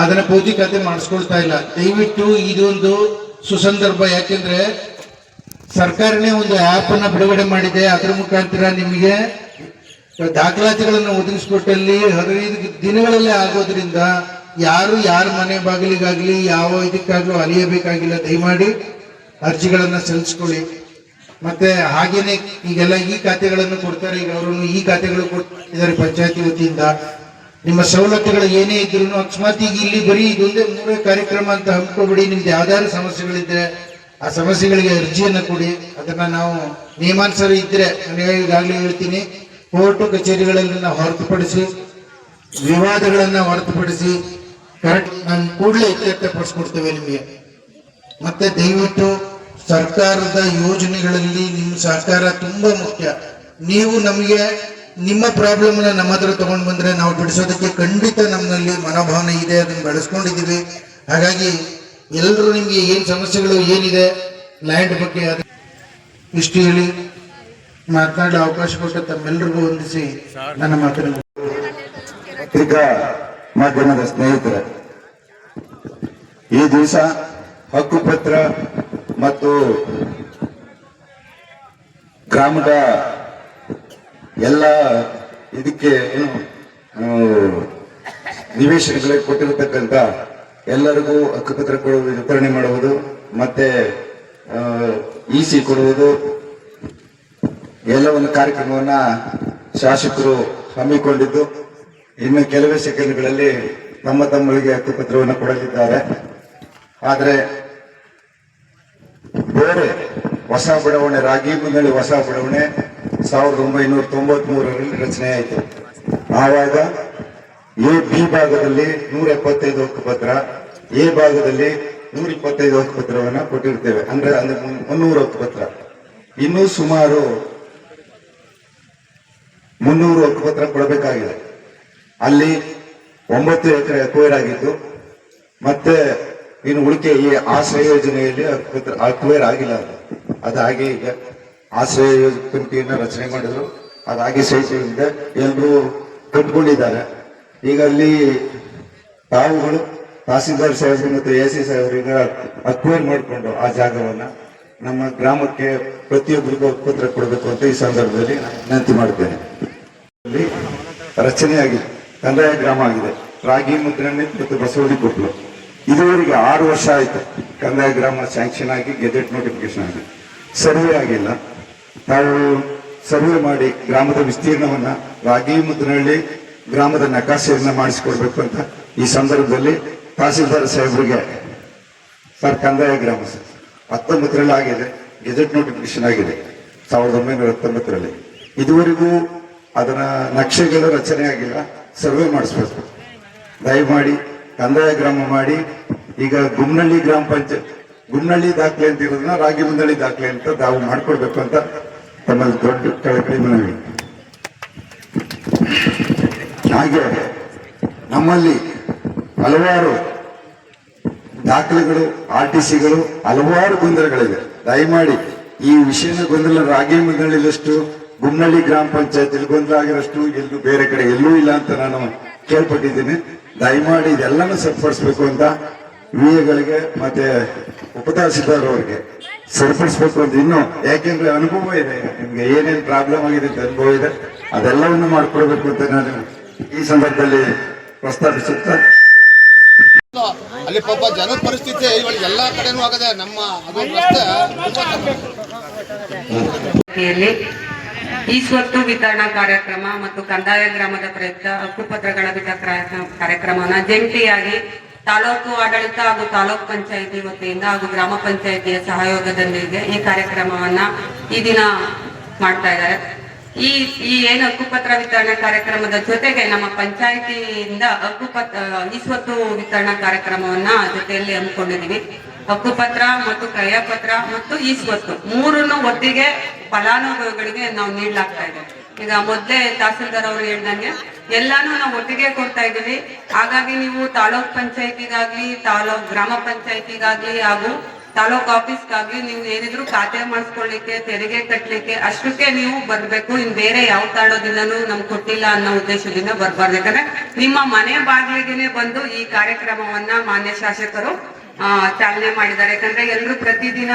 ಅದನ್ನ ಭೌತಿಕ ಖಾತೆ ಮಾಡಿಸ್ಕೊಳ್ತಾ ಇಲ್ಲ. ದಯವಿಟ್ಟು ಇದೊಂದು ಸುಸಂದರ್ಭ. ಯಾಕೆಂದ್ರೆ ಸರ್ಕಾರನೇ ಒಂದು ಆ್ಯಪ್ ಅನ್ನ ಬಿಡುಗಡೆ ಮಾಡಿದೆ. ಅದರ ಮುಖಾಂತರ ನಿಮಗೆ ದಾಖಲಾತಿಗಳನ್ನು ಒದಗಿಸ್ಕೊಟ್ಟಲ್ಲಿ 15 ದಿನಗಳಲ್ಲೇ ಆಗೋದ್ರಿಂದ ಯಾರ ಮನೆ ಬಾಗಿಲಿಗಾಗ್ಲಿ ಯಾವ ಇದಕ್ಕಾಗ್ಲೂ ಅಲಿಯಬೇಕಾಗಿಲ್ಲ. ದಯಮಾಡಿ ಅರ್ಜಿಗಳನ್ನ ಸಲ್ಲಿಸ್ಕೊಳ್ಳಿ. ಮತ್ತೆ ಹಾಗೇನೆ ಈಗೆಲ್ಲ ಈ ಖಾತೆಗಳನ್ನು ಕೊಡ್ತಾರೆ. ಈಗ ಅವರು ಈ ಖಾತೆಗಳು ಕೊಟ್ಟಿದ್ದಾರೆ ಪಂಚಾಯತಿ ವತಿಯಿಂದ. ನಿಮ್ಮ ಸವಲತ್ತುಗಳು ಏನೇ ಇದ್ರು ಅಕಸ್ಮಾತ್ ಈಗ ಇಲ್ಲಿ ಬರೀ ಇದೊಂದೇ 3 ಕಾರ್ಯಕ್ರಮ ಅಂತ ಹಮ್ಮಿಕೊಬಿಡಿ. ನಿಮ್ದು ಯಾವ್ದಾದ್ರು ಸಮಸ್ಯೆಗಳಿದ್ರೆ ಆ ಸಮಸ್ಯೆಗಳಿಗೆ ಅರ್ಜಿಯನ್ನ ಕೊಡಿ. ಅದನ್ನ ನಾವು ನಿಯಮಾನುಸಾರ ಇದ್ರೆ ಈಗಾಗಲೇ ಹೇಳ್ತೀನಿ, ಕೋರ್ಟು ಕಚೇರಿಗಳಲ್ಲಿ ನಾವು ಹೊರತುಪಡಿಸಿ ವಿವಾದಗಳನ್ನ ಹೊರತುಪಡಿಸಿ ಕರೆಕ್ಟ್ ನಾನು ಕೂಡಲೇ ಇತ್ಯರ್ಥಪಡಿಸ್ಕೊಡ್ತೇವೆ ನಿಮಗೆ. ಮತ್ತೆ ದಯವಿಟ್ಟು ಸರ್ಕಾರದ ಯೋಜನೆಗಳಲ್ಲಿ ನಿಮ್ಮ ಸಹಕಾರ ತುಂಬಾ ಮುಖ್ಯ. ನೀವು ನಮಗೆ ನಿಮ್ಮ ಪ್ರಾಬ್ಲಮ್ ನಮ್ಮ ಹತ್ರ ತಗೊಂಡು ಬಂದ್ರೆ ನಾವು ಬಿಡಿಸೋದಕ್ಕೆ ಖಂಡಿತ ನಮ್ಮಲ್ಲಿ ಮನೋಭಾವನೆ ಇದೆ, ಅದನ್ನ ಬೆಳೆಸ್ಕೊಂಡಿದ್ದೀವಿ. ಹಾಗಾಗಿ ಎಲ್ಲರೂ ನಿಮ್ಗೆ ಏನ್ ಸಮಸ್ಯೆಗಳು ಏನಿದೆ ಲ್ಯಾಂಡ್ ಬಗ್ಗೆ ಇಷ್ಟು ಹೇಳಿ ಮಾತನಾಡೋ ಅವಕಾಶ ಕೊಟ್ಟ ತಮ್ಮೆಲ್ಲರಿಗೂ ವಂದಿಸಿ ನನ್ನ ಮಾತನ್ನು. ಪತ್ರಿಕಾ ಮಾಧ್ಯಮದ ಸ್ನೇಹಿತರೆ, ಈ ದಿವಸ ಹಕ್ಕುಪತ್ರ ಮತ್ತು ಗ್ರಾಮದ ಎಲ್ಲ ಇದಕ್ಕೆ ಏನು ನಿವೇಶನಗಳಿಗೆ ಕೊಟ್ಟಿರತಕ್ಕಂತ ಎಲ್ಲರಿಗೂ ಹಕ್ಕುಪತ್ರ ವಿತರಣೆ ಮಾಡುವುದು ಮತ್ತೆ ಇಸಿ ಕೊಡುವುದು ಎಲ್ಲವನ್ನು ಕಾರ್ಯಕ್ರಮವನ್ನ ಶಾಸಕರು ಹಮ್ಮಿಕೊಂಡಿದ್ದು ಇನ್ನು ಕೆಲವೇ ಸೆಕೆಂಡ್ಗಳಲ್ಲಿ ತಮ್ಮಗಳಿಗೆ ಹಕ್ಕುಪತ್ರವನ್ನು ಕೊಡಲಿದ್ದಾರೆ. ಆದರೆ ಬೇರೆ ಹೊಸ ಬಡಾವಣೆ ರಾಗಿಮುನ್ನಳ್ಳಿ ಹೊಸ ಬಡಾವಣೆ 1993ರಲ್ಲಿ ರಚನೆ ಆಯಿತು. ಆವಾಗ ಬಿ ಭಾಗದಲ್ಲಿ 175 ಹಕ್ಕುಪತ್ರ, ಎ ಭಾಗದಲ್ಲಿ 125 ಹಕ್ಕುಪತ್ರವನ್ನ ಕೊಟ್ಟಿರ್ತೇವೆ. ಅಂದ್ರೆ 300 ಹಕ್ಕುಪತ್ರ. ಇನ್ನೂ ಸುಮಾರು 300 ಹಕ್ಕುಪತ್ರ ಕೊಡಬೇಕಾಗಿದೆ. ಅಲ್ಲಿ 9 ಎಕರೆ ಅಕ್ವೈರ್ ಆಗಿದ್ದು, ಮತ್ತೆ ಇನ್ನು ಉಳಿಕೆ ಈ ಆಶ್ರಯ ಯೋಜನೆಯಲ್ಲಿ ಅಕ್ವೈರ್ ಆಗಿಲ್ಲ. ಅದಾಗಿ ಈಗ ಆಶ್ರಯ ಕಮಿಟಿಯನ್ನ ರಚನೆ ಮಾಡಿದ್ರು. ಅದಾಗಿ ಸಹಿತ ಎಲ್ಲರೂ ಕಟ್ಕೊಂಡಿದ್ದಾರೆ. ಈಗ ಅಲ್ಲಿ ತಾವುಗಳು ತಹಸೀಲ್ದಾರ್ ಸಾಹೇಬರು ಮತ್ತು ಎಸಿ ಸಾಹೇಬರಿಗೆ ಅಕ್ವೈರ್ ಮಾಡಿಕೊಂಡು ಆ ಜಾಗವನ್ನ ನಮ್ಮ ಗ್ರಾಮಕ್ಕೆ ಪ್ರತಿಯೊಬ್ಬರಿಗೂ ಹಕ್ಕುಪತ್ರ ಕೊಡಬೇಕು ಅಂತ ಈ ಸಂದರ್ಭದಲ್ಲಿ ವಿನಂತಿ ಮಾಡ್ತೇನೆ. ರಚನೆಯಾಗಿದೆ, ಕಂದಾಯ ಗ್ರಾಮ ಆಗಿದೆ. ರಾಗಿ ಮುದ್ರಣೆ ಮತ್ತು ಬಸವಳಿ ಕೊಪ್ಪಲು ಇದುವರೆಗೆ 6 ವರ್ಷ ಆಯಿತು. ಕಂದಾಯ ಗ್ರಾಮ ಸ್ಯಾಂಕ್ಷನ್ ಆಗಿ ಗೆಜೆಟ್ ನೋಟಿಫಿಕೇಶನ್ ಆಗಿ ಸರ್ವೆ ಆಗಿಲ್ಲ. ತಾವು ಸರ್ವೆ ಮಾಡಿ ಗ್ರಾಮದ ವಿಸ್ತೀರ್ಣವನ್ನ ರಾಗಿ ಮುದ್ರನಹಳ್ಳಿ ಗ್ರಾಮದ ನಕಾಶೆಯನ್ನ ಮಾಡಿಸಿಕೊಡ್ಬೇಕು ಅಂತ ಈ ಸಂದರ್ಭದಲ್ಲಿ ತಹಸೀಲ್ದಾರ್ ಸಾಹೇಬರಿಗೆ ಸರ್ ಕಂದಾಯ ಗ್ರಾಮ ಸರ್ 19ರಲ್ಲಿ ಆಗಿದೆ, ಗೆಜೆಟ್ ನೋಟಿಫಿಕೇಶನ್ ಆಗಿದೆ 1919ರಲ್ಲಿ. ಇದುವರೆಗೂ ಅದರ ನಕ್ಷೆಗಳು ರಚನೆ ಆಗಿಲ್ಲ. ಸರ್ವೆ ಮಾಡಿಸ್ಬೇಕು ದಯಮಾಡಿ, ಕಂದಾಯ ಗ್ರಾಮ ಮಾಡಿ. ಈಗ ಗುಮ್ನಳ್ಳಿ ಗ್ರಾಮ ಪಂಚಾಯತ್ ಗುಮ್ನಳ್ಳಿ ದಾಖಲೆ ಅಂತ ಇರೋದನ್ನ ರಾಗಿಮುನ್ನಳ್ಳಿ ದಾಖಲೆ ಅಂತ ತಾವು ಮಾಡ್ಕೊಡ್ಬೇಕು ಅಂತ ತಮ್ಮಲ್ಲಿ ದೊಡ್ಡ ಕಳಕಳಿ ಮನವಿ. ಹಾಗೆ ನಮ್ಮಲ್ಲಿ ಹಲವಾರು ದಾಖಲೆಗಳು, RTCಗಳು ಹಲವಾರು ಗೊಂದಲಗಳಿವೆ. ದಯಮಾಡಿ ಈ ವಿಷಯದ ಗೊಂದಲ ರಾಗಿಮುನ್ನಳ್ಳಿಲಷ್ಟು ಗುಮ್ನಳ್ಳಿ ಗ್ರಾಮ ಪಂಚಾಯತ್ ಗೊಂದಲ ಆಗಿರೋಷ್ಟು ಎಲ್ಲೂ ಬೇರೆ ಕಡೆ ಎಲ್ಲೂ ಇಲ್ಲ ಅಂತ ನಾನು ಕೇಳ್ಪಟ್ಟಿದ್ದೀನಿ. ದಯಮಾಡಿ ಇದೆಲ್ಲನೂ ಸರಿಪಡಿಸ್ಬೇಕು ಅಂತ ವಿಎಗಳಿಗೆ ಮತ್ತೆ ಉಪತಹಸೀಲ್ದಾರ್ ಅವರಿಗೆ ಸರಿಪಡಿಸ್ಬೇಕು ಅಂತ ಇನ್ನು, ಯಾಕೆಂದ್ರೆ ಅನುಭವ ಇದೆ, ನಿಮ್ಗೆ ಏನೇನು ಪ್ರಾಬ್ಲಮ್ ಆಗಿದೆ ಅಂತ ಅನುಭವ ಇದೆ, ಅದೆಲ್ಲವನ್ನು ಮಾಡ್ಕೊಡ್ಬೇಕು ಅಂತ ನಾನು ಈ ಸಂದರ್ಭದಲ್ಲಿ ಪ್ರಸ್ತಾಪಿಸುತ್ತಾ ಅಲ್ಲಿ ಪಾಪ ಜನರ ಪರಿಸ್ಥಿತಿ ಇವಾಗ ಎಲ್ಲಾ ಕಡೆನೂ ಆಗದೆ. ನಮ್ಮ ಅದು ರಸ್ತೆ ಈ ಸ್ವತ್ತು ವಿತರಣಾ ಕಾರ್ಯಕ್ರಮ ಮತ್ತು ಕಂದಾಯ ಗ್ರಾಮದ ಪ್ರಯುಕ್ತ ಹಕ್ಕುಪತ್ರಗಳ ವಿತರಣಾ ಕಾರ್ಯಕ್ರಮನ ಜಂಟಿಯಾಗಿ ತಾಲೂಕು ಆಡಳಿತ ಹಾಗೂ ತಾಲೂಕ್ ಪಂಚಾಯಿತಿ ವತಿಯಿಂದ ಹಾಗೂ ಗ್ರಾಮ ಪಂಚಾಯಿತಿಯ ಸಹಯೋಗದೊಂದಿಗೆ ಈ ಕಾರ್ಯಕ್ರಮವನ್ನ ಈ ದಿನ ಮಾಡ್ತಾ ಇದ್ದಾರೆ. ಈ ಏನು ಹಕ್ಕುಪತ್ರ ವಿತರಣಾ ಕಾರ್ಯಕ್ರಮದ ಜೊತೆಗೆ ನಮ್ಮ ಪಂಚಾಯಿತಿಯಿಂದ ಈ ಸ್ವತ್ತು ವಿತರಣಾ ಕಾರ್ಯಕ್ರಮವನ್ನ ಜೊತೆಯಲ್ಲಿ ಹಮ್ಮಿಕೊಂಡಿದೀವಿ. ಹಕ್ಕುಪತ್ರ ಮತ್ತು ಕ್ರಯಪತ್ರ ಮತ್ತು ಈ ಸ್ವತ್ತು ಮೂರನ್ನು ಒಟ್ಟಿಗೆ ಫಲಾನುಭವಿಗಳಿಗೆ ನಾವು ನೀಡಲಾಗ್ತಾ ಇದೆ. ಈಗ ಮೊದಲೇ ತಹಸೀಲ್ದಾರ್ ಅವರು ಹೇಳ್ದಂಗೆ ಎಲ್ಲಾನು ನಾವು ಒಟ್ಟಿಗೆ ಕೊಡ್ತಾ ಇದೀವಿ. ಹಾಗಾಗಿ ನೀವು ತಾಲೂಕ್ ಪಂಚಾಯತಿಗಾಗ್ಲಿ, ಗ್ರಾಮ ಪಂಚಾಯತಿಗಾಗ್ಲಿ ಹಾಗೂ ತಾಲೂಕ್ ಆಫೀಸ್ಗಾಗ್ಲಿ ನೀವು ಏನಿದ್ರು ಖಾತೆ ಮಾಡಿಸ್ಕೊಳ್ಳಿಕ್ಕೆ, ತೆರಿಗೆ ಕಟ್ಟಲಿಕ್ಕೆ ಅಷ್ಟಕ್ಕೆ ನೀವು ಬರ್ಬೇಕು. ಇನ್ ಬೇರೆ ಯಾವ ಕಾರಣದಿಂದನೂ ನಮ್ಗೆ ಕೊಟ್ಟಿಲ್ಲ ಅನ್ನೋ ಉದ್ದೇಶದಿಂದ ಬರ್ಬಾರ್ದು. ಯಾಕಂದ್ರೆ ನಿಮ್ಮ ಮನೆ ಬಾಗಿಲಿಗೆನೆ ಬಂದು ಈ ಕಾರ್ಯಕ್ರಮವನ್ನ ಮಾನ್ಯ ಶಾಸಕರು ಚಾಲನೆ ಮಾಡಿದ್ದಾರೆ. ಯಾಕಂದ್ರೆ ಎಲ್ಲರೂ ಪ್ರತಿದಿನ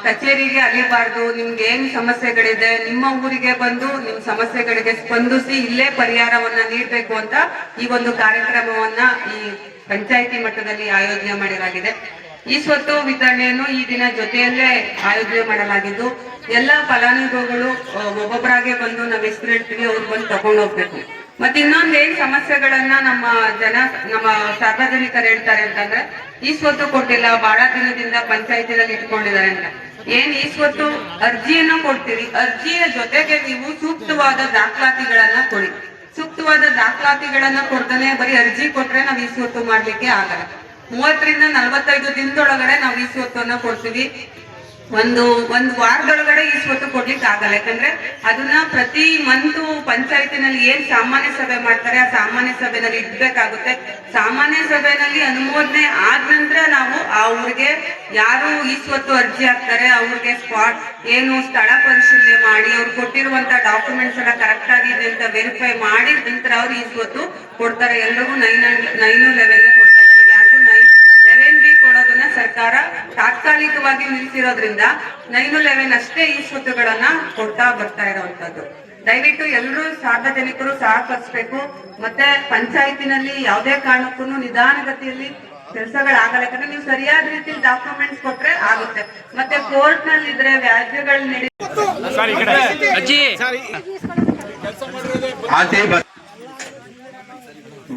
ಕಚೇರಿಗೆ ಅಲಿಬಾರ್ದು. ನಿಮ್ಗೆ ಏನ್ ಸಮಸ್ಯೆಗಳಿದೆ ನಿಮ್ಮ ಊರಿಗೆ ಬಂದು ನಿಮ್ ಸಮಸ್ಯೆಗಳಿಗೆ ಸ್ಪಂದಿಸಿ ಇಲ್ಲೇ ಪರಿಹಾರವನ್ನ ನೀಡಬೇಕು ಅಂತ ಈ ಒಂದು ಕಾರ್ಯಕ್ರಮವನ್ನ ಈ ಪಂಚಾಯಿತಿ ಮಟ್ಟದಲ್ಲಿ ಆಯೋಜನೆ ಮಾಡಲಾಗಿದೆ. ಈ ಸ್ವತ್ತು ವಿತರಣೆಯನ್ನು ಈ ದಿನ ಜೊತೆಯಲ್ಲೇ ಆಯೋಜನೆ ಮಾಡಲಾಗಿದ್ದು ಎಲ್ಲ ಫಲಾನುಭವಿಗಳು ಒಬ್ಬೊಬ್ಬರಾಗೆ ಬಂದು ನಾವು ಹೆಸರು ಹೇಳ್ತೀವಿ, ಅವ್ರು ಬಂದು ತಗೊಂಡು ಹೋಗ್ಬೇಕು. ಮತ್ತೆ ಇನ್ನೊಂದು ಏನ್ ಸಮಸ್ಯೆಗಳನ್ನ ನಮ್ಮ ಸಾರ್ವಜನಿಕರು ಹೇಳ್ತಾರೆ ಅಂತಂದ್ರೆ, ಈ ಸ್ವತ್ತು ಕೊಟ್ಟಿಲ್ಲ, ಬಹಳ ದಿನದಿಂದ ಪಂಚಾಯತಿನಲ್ಲಿ ಇಟ್ಕೊಂಡಿದ್ದಾರೆ ಅಂತ. ಏನ್ ಈ ಸ್ವತ್ತು ಅರ್ಜಿಯನ್ನ ಕೊಡ್ತೀವಿ, ಅರ್ಜಿಯ ಜೊತೆಗೆ ನೀವು ಸೂಕ್ತವಾದ ದಾಖಲಾತಿಗಳನ್ನ ಕೊಡಿ. ಸೂಕ್ತವಾದ ದಾಖಲಾತಿಗಳನ್ನ ಕೊಡ್ತಾನೆ ಬರೀ ಅರ್ಜಿ ಕೊಟ್ರೆ ನಾವ್ ಈ ಸ್ವತ್ತು ಮಾಡ್ಲಿಕ್ಕೆ ಆಗಲ್ಲ. 30 ರಿಂದ 45 ದಿನದೊಳಗಡೆ ನಾವು ಈ ಸ್ವತ್ತನ್ನ ಕೊಡ್ತೀವಿ. ಒಂದು ವಾರದೊಳಗಡೆ ಈ ಸ್ವತ್ತು ಕೊಡ್ಲಿಕ್ಕೆ ಆಗಲ್ಲ. ಯಾಕಂದ್ರೆ ಅದನ್ನ ಪ್ರತಿ ಮಂತ್ ಪಂಚಾಯತಿನಲ್ಲಿ ಏನ್ ಸಾಮಾನ್ಯ ಸಭೆ ಮಾಡ್ತಾರೆ ಆ ಸಾಮಾನ್ಯ ಸಭೆನಲ್ಲಿ ಇಡ್ಬೇಕಾಗುತ್ತೆ. ಸಾಮಾನ್ಯ ಸಭೆಯಲ್ಲಿ ಅನುಮೋದನೆ ಆದ ನಂತರ ನಾವು ಆ ಊರಿಗೆ ಯಾರು ಈ ಸ್ವತ್ತು ಅರ್ಜಿ ಹಾಕ್ತಾರೆ ಅವ್ರಿಗೆ ಸ್ಪಾಟ್ ಏನು ಸ್ಥಳ ಪರಿಶೀಲನೆ ಮಾಡಿ ಅವ್ರು ಕೊಟ್ಟಿರುವಂತ ಡಾಕ್ಯುಮೆಂಟ್ಸ್ ಎಲ್ಲ ಕರೆಕ್ಟ್ ಆಗಿದೆ ಅಂತ ವೆರಿಫೈ ಮಾಡಿ ನಂತರ ಅವ್ರು ಈ ಸ್ವತ್ತು ಕೊಡ್ತಾರೆ. ಎಲ್ರಿಗೂ 9-11 ಕೊಡ್ತಾರೆ. ಯಾರಿಗೂ 11B ಕೊಡೋದನ್ನ ಸರ್ಕಾರ ತಾತ್ಕಾಲಿಕವಾಗಿ ನಿಲ್ಲಿಸಿರೋದ್ರಿಂದ 9-11 ಅಷ್ಟೇ ಈ ಸ್ವತ್ತುಗಳನ್ನ ಕೊಡ್ತಾ ಬರ್ತಾ ಇರುವಂತದ್ದು. ದಯವಿಟ್ಟು ಎಲ್ಲರೂ ಸಾರ್ವಜನಿಕರು ಸಹಕರಿಸಬೇಕು. ಮತ್ತೆ ಪಂಚಾಯತಿನಲ್ಲಿ ಯಾವುದೇ ಕಾರಣಕ್ಕೂ ನಿಧಾನಗತಿಯಲ್ಲಿ ಕೆಲಸಗಳಾಗಲ್ಲ. ಯಾಕಂದ್ರೆ ನೀವು ಸರಿಯಾದ ರೀತಿಯಲ್ಲಿ ಡಾಕ್ಯುಮೆಂಟ್ಸ್ ಕೊಟ್ರೆ ಆಗುತ್ತೆ. ಮತ್ತೆ ಕೋರ್ಟ್ ನಲ್ಲಿ ಇದ್ರೆ ವ್ಯಾಜ್ಯಗಳು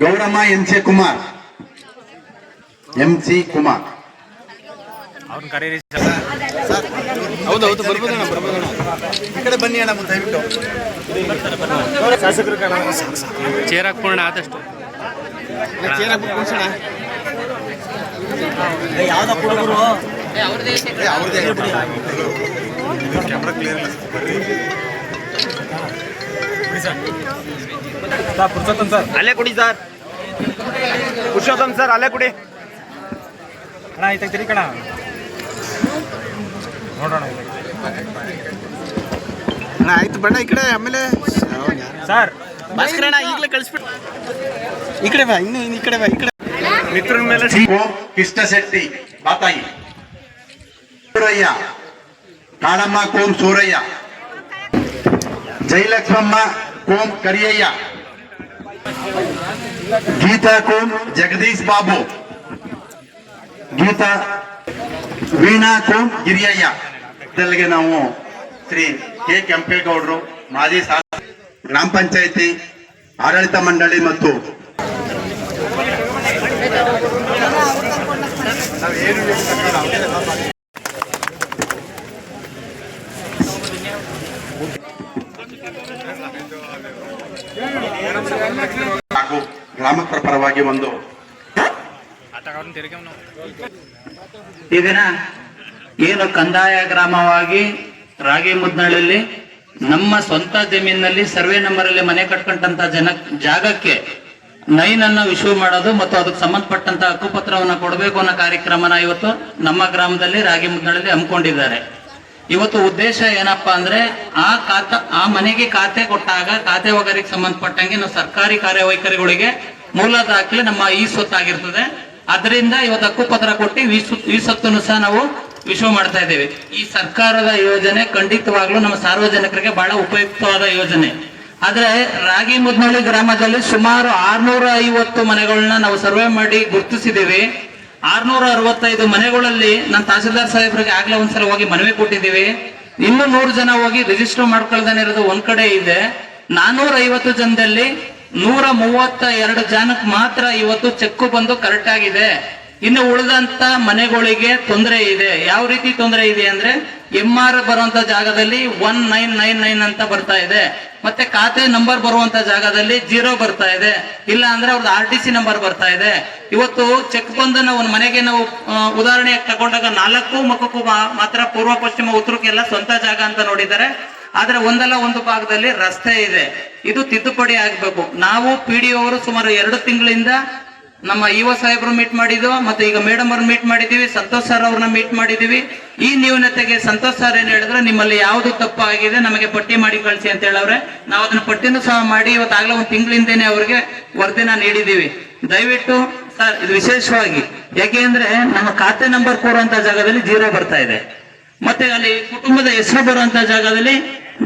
ಗೌರಮ್ಮ MC ಕುಮಾರ್ ಹೌದೌದು ಬರ್ಬೋದಣ್ಣ ಈ ಕಡೆ ಬನ್ನಿ ಅಣ್ಣ ದಯವಿಟ್ಟು ಶಾಸಕರು ಚೇರ್ ಹಾಕ್ಬೋಣ ಆದಷ್ಟು ಯಾವ್ದ ಹುಡುಗರು ಅವ್ರದೇ ಕ್ಯಾಮ್ರಾ ಕ್ಲಿಯರ್ ಇಲ್ಲ ಪುರುಷೋತ್ತಮ್ ಸರ್ ಅಲ್ಲೇ ಕುಡಿ ಸರ್ ಪುರುಷೋತ್ತಮ್ ಸರ್ ಅಲ್ಲೇ ಕುಡಿ ಅಣ್ಣ ಆಯ್ತಾ ತಿರುಗಿ ಕಣ ನೋಡೋಣ ಅಣ್ಣ ಆಯ್ತು ಬಣ್ಣ ಈ ಕಡೆ ಆಮೇಲೆ ಸರ್ ಭಾಸ್ಕರಣ್ಣ ಈಗಲೇ ಕಳಿಸ್ಬಿಟ್ಟು ಈ ಕಡೆ ಬಾ ಇನ್ನು ಈ ಕಡೆ ಬಾ ಈ ಕಡೆ ಮಿತ್ರನ ಮೇಲೆ ಕೃಷ್ಣ ಶೆಟ್ಟಿ ಬಾತಾಯಿ ಸೂರಯ್ಯ ಕಾಳಮ್ಮ ಕೋಂ ಸೂರಯ್ಯ ಜಯಲಕ್ಷ್ಮಮ್ಮ ಕೋಂ ಕರಿಯಯ್ಯ ಗೀತಾ ಕೋಂ ಜಗದೀಶ್ ಬಾಬು ಗೀತಾ ವೀಣಾ ಕೋಂ ಗಿರಿಯಯ್ಯ ಇದಲ್ಲಿಗೆ ನಾವು ಶ್ರೀ ಕೆ ಕೆಂಪೇಗೌಡರು ಮಾಜಿ ಗ್ರಾಮ ಪಂಚಾಯಿತಿ ಆಡಳಿತ ಮಂಡಳಿ ಮತ್ತು ಹಾಗೂ ಗ್ರಾಮಸ್ಥರ ಪರವಾಗಿ ಒಂದು ಈ ದಿನ ಏನು ಕಂದಾಯ ಗ್ರಾಮವಾಗಿ ರಾಗಿಮುದ್ನಳ್ಳಿಯಲ್ಲಿ ನಮ್ಮ ಸ್ವಂತ ಜಮೀನಿನಲ್ಲಿ ಸರ್ವೆ ನಂಬರ್ ಅಲ್ಲಿ ಮನೆ ಕಟ್ಕೊಂಡಂತ ಜಾಗಕ್ಕೆ 9 ಅನ್ನ ಇಶ್ಯೂ ಮಾಡೋದು ಮತ್ತು ಅದಕ್ಕೆ ಸಂಬಂಧಪಟ್ಟಂತ ಹಕ್ಕುಪತ್ರವನ್ನ ಕೊಡಬೇಕು ಅನ್ನೋ ಕಾರ್ಯಕ್ರಮನ ಇವತ್ತು ನಮ್ಮ ಗ್ರಾಮದಲ್ಲಿ ರಾಗಿಮುದ್ನಳ್ಳಿಯಲ್ಲಿ ಹಮ್ಮಿಕೊಂಡಿದ್ದಾರೆ. ಇವತ್ತು ಉದ್ದೇಶ ಏನಪ್ಪಾ ಅಂದ್ರೆ ಆ ಮನೆಗೆ ಖಾತೆ ಕೊಟ್ಟಾಗ ಖಾತೆ ವಗರಿಗೆ ಸಂಬಂಧಪಟ್ಟಂಗೆ ನಾವು ಸರ್ಕಾರಿ ಕಾರ್ಯವೈಖರಿಗಳಿಗೆ ಮೂಲ ದಾಖಲೆ ನಮ್ಮ ಈ ಸ್ವತ್ತಾಗಿರ್ತದೆ. ಅದರಿಂದ ಇವತ್ತು ಹಕ್ಕುಪತ್ರ ಕೊಟ್ಟು ಈ ಸ್ವತ್ತನ್ನು ಸಹ ನಾವು ಇಶ್ಯೂ ಮಾಡ್ತಾ ಇದ್ದೇವೆ. ಈ ಸರ್ಕಾರದ ಯೋಜನೆ ಖಂಡಿತವಾಗ್ಲೂ ನಮ್ಮ ಸಾರ್ವಜನಿಕರಿಗೆ ಬಹಳ ಉಪಯುಕ್ತವಾದ ಯೋಜನೆ. ಆದ್ರೆ ರಾಗಿಮುದ್ನಳ್ಳಿ ಗ್ರಾಮದಲ್ಲಿ ಸುಮಾರು 650 ಮನೆಗಳನ್ನ ನಾವು ಸರ್ವೆ ಮಾಡಿ ಗುರುತಿಸಿದ್ದೀವಿ. 665 ಮನೆಗಳಲ್ಲಿ ನಾನು ತಹಸೀಲ್ದಾರ್ ಸಾಹೇಬ್ರಿಗೆ ಆಗ್ಲೇ ಒಂದ್ಸಲ ಹೋಗಿ ಮನವಿ ಕೊಟ್ಟಿದ್ದೀವಿ. ಇನ್ನು 100 ಜನ ಹೋಗಿ ರಿಜಿಸ್ಟರ್ ಮಾಡ್ಕೊಳ್ದೇನೆ ಇರೋದು ಒಂದ್ ಕಡೆ ಇದೆ. 450 ಜನದಲ್ಲಿ 132 ಜನಕ್ಕೆ ಮಾತ್ರ ಇವತ್ತು ಚೆಕ್ ಬಂದು ಕರೆಕ್ಟ್ ಆಗಿದೆ. ಇನ್ನು ಉಳಿದಂತ ಮನೆಗಳಿಗೆ ತೊಂದರೆ ಇದೆ. ಯಾವ ರೀತಿ ತೊಂದರೆ ಇದೆ ಅಂದ್ರೆ MR ಬರುವಂತ ಜಾಗದಲ್ಲಿ 1999 ಅಂತ ಬರ್ತಾ ಇದೆ. ಮತ್ತೆ ಖಾತೆ ನಂಬರ್ ಬರುವಂತ ಜಾಗದಲ್ಲಿ 0 ಬರ್ತಾ ಇದೆ. ಇಲ್ಲ ಅಂದ್ರೆ ಅವ್ರದ್ದು RTC ನಂಬರ್ ಬರ್ತಾ ಇದೆ. ಇವತ್ತು ಚೆಕ್ ಬಂದು ನಾವು ಒಂದು ಮನೆಗೆ ನಾವು ಉದಾಹರಣೆ ತಗೊಂಡಾಗ 4 ಮಕ್ಕಕ್ಕೂ ಮಾತ್ರ ಪೂರ್ವ ಪಶ್ಚಿಮ ಉತ್ತರಕ್ಕೆಲ್ಲ ಸ್ವಂತ ಜಾಗ ಅಂತ ನೋಡಿದ್ದಾರೆ. ಆದ್ರೆ ಒಂದಲ್ಲ ಒಂದು ಭಾಗದಲ್ಲಿ ರಸ್ತೆ ಇದೆ. ಇದು ತಿದ್ದುಪಡಿ ಆಗ್ಬೇಕು. ನಾವು PDO ಅವರು ಸುಮಾರು 2 ತಿಂಗಳಿಂದ ನಮ್ಮ EO ಸಾಹೇಬ್ರು ಮೀಟ್ ಮಾಡಿದ್ವು, ಮತ್ತೆ ಈಗ ಮೇಡಮ್ ಅವ್ರನ್ನ ಮೀಟ್ ಮಾಡಿದೀವಿ, ಸಂತೋಷ್ ಸರ್ ಅವ್ರನ್ನ ಮೀಟ್ ಮಾಡಿದೀವಿ. ಈ ನ್ಯೂನತೆಗೆ ಸಂತೋಷ್ ಸರ್ ಏನ್ ಹೇಳಿದ್ರೆ, ನಿಮ್ಮಲ್ಲಿ ಯಾವ್ದು ತಪ್ಪಾಗಿದೆ ನಮಗೆ ಪಟ್ಟಿ ಮಾಡಿ ಕಳಿಸಿ ಅಂತ ಹೇಳವ್ರೆ. ನಾವು ಅದನ್ನ ಪಟ್ಟಿನೂ ಸಹ ಮಾಡಿ ಇವತ್ತಾಗ್ಲೇ 1 ತಿಂಗಳಿಂದೇನೆ ಅವ್ರಿಗೆ ವರದಿನ ನೀಡಿದೀವಿ. ದಯವಿಟ್ಟು ಸರ್ ಇದು ವಿಶೇಷವಾಗಿ ಯಾಕೆಂದ್ರೆ ನಮ್ಮ ಖಾತೆ ನಂಬರ್ ಕೊಡುವಂತ ಜಾಗದಲ್ಲಿ 0 ಬರ್ತಾ ಇದೆ. ಮತ್ತೆ ಅಲ್ಲಿ ಕುಟುಂಬದ ಹೆಸರು ಬರುವಂತ ಜಾಗದಲ್ಲಿ